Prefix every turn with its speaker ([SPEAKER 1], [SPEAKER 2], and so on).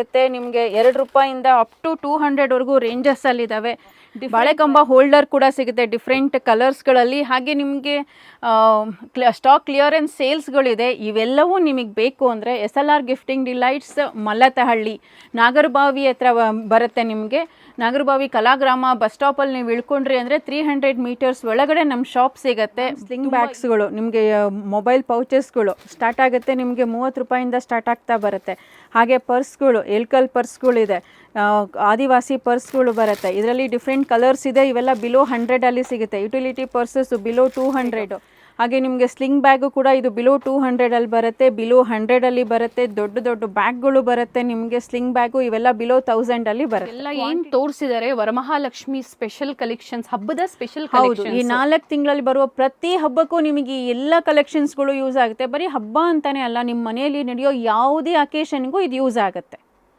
[SPEAKER 1] ಮತ್ತೆ ನಿಮಗೆ ₹2 up to 200 ವರೆಗೂ ರೇಂಜಸ್ ಅಲ್ಲಿ ಇದಾವೆ. ಬಾಳೆಕಂಬ ಹೋಲ್ಡರ್ ಕೂಡ ಸಿಗುತ್ತೆ ಡಿಫ್ರೆಂಟ್ ಕಲರ್ಸ್ಗಳಲ್ಲಿ. ಹಾಗೆ ನಿಮಗೆ ಸ್ಟಾಕ್ ಕ್ಲಿಯರೆನ್ಸ್ ಸೇಲ್ಸ್ಗಳಿದೆ. ಇವೆಲ್ಲವೂ ನಿಮಗೆ ಬೇಕು ಅಂದರೆ SLR gifting delights Mallathahalli Nagarbhavi ಹತ್ರ ಬರುತ್ತೆ. ನಿಮಗೆ ನಾಗರಬಾವಿ ಕಲಾಗ್ರಾಮ ಬಸ್ ಸ್ಟಾಪಲ್ಲಿ ನೀವು ಇಳ್ಕೊಂಡ್ರಿ ಅಂದರೆ 300 ಮೀಟರ್ಸ್ ಒಳಗಡೆ ನಮ್ಮ ಶಾಪ್ ಸಿಗುತ್ತೆ. ಸ್ಲಿಂಗ್ ಬ್ಯಾಗ್ಸ್ಗಳು ನಿಮಗೆ ಮೊಬೈಲ್ ಪೌಚಸ್ಗಳು ಸ್ಟಾರ್ಟ್ ಆಗುತ್ತೆ ನಿಮಗೆ ₹30 ಸ್ಟಾರ್ಟ್ ಆಗ್ತಾ ಬರುತ್ತೆ. ಹಾಗೆ ಪರ್ಸ್ಗಳು ಎಲ್ಕಲ್ ಪರ್ಸ್ಗಳಿದೆ, ಆದಿವಾಸಿ ಪರ್ಸ್ಗಳು ಬರುತ್ತೆ. ಇದರಲ್ಲಿ ಡಿಫ್ರೆಂಟ್ ಕಲರ್ಸ್ ಇದೆ. ಇವೆಲ್ಲ ಬಿಲೋ 100 ಅಲ್ಲಿ ಸಿಗುತ್ತೆ. Utility pursues below 200. ಹಾಗೆ ನಿಮಗೆ ಸ್ಲಿಂಗ್ ಬ್ಯಾಗು ಕೂಡ ಇದು ಬಿಲೋ 200 ಅಲ್ಲಿ ಬರುತ್ತೆ, ಬಿಲೋ 100 ಅಲ್ಲಿ ಬರುತ್ತೆ. ದೊಡ್ಡ ದೊಡ್ಡ ಬ್ಯಾಗ್ಗಳು ಬರುತ್ತೆ ನಿಮಗೆ ಸ್ಲಿಂಗ್ ಬ್ಯಾಗು, ಇವೆಲ್ಲ ಬಿಲೋ 1000 ಅಲ್ಲಿ ಬರುತ್ತೆ.
[SPEAKER 2] ಎಲ್ಲ ಏನು ತೋರಿಸಿದ್ದಾರೆ ವರಮಹಾಲಕ್ಷ್ಮಿ ಸ್ಪೆಷಲ್ ಕಲೆಕ್ಷನ್ಸ್, ಹಬ್ಬದ ಸ್ಪೆಷಲ್
[SPEAKER 1] ಹೌದು. ಈ 4 ತಿಂಗಳಲ್ಲಿ ಬರುವ ಪ್ರತಿ ಹಬ್ಬಕ್ಕೂ ನಿಮಗೆ ಈ ಎಲ್ಲ ಕಲೆಕ್ಷನ್ಸ್ಗಳು ಯೂಸ್ ಆಗುತ್ತೆ. ಬರೀ ಹಬ್ಬ ಅಂತಾನೆ ಅಲ್ಲ, ನಿಮ್ಮ ಮನೆಯಲ್ಲಿ ನಡೆಯೋ ಯಾವುದೇ ಅಕೇಶನ್ಗೂ ಇದು ಯೂಸ್ ಆಗುತ್ತೆ.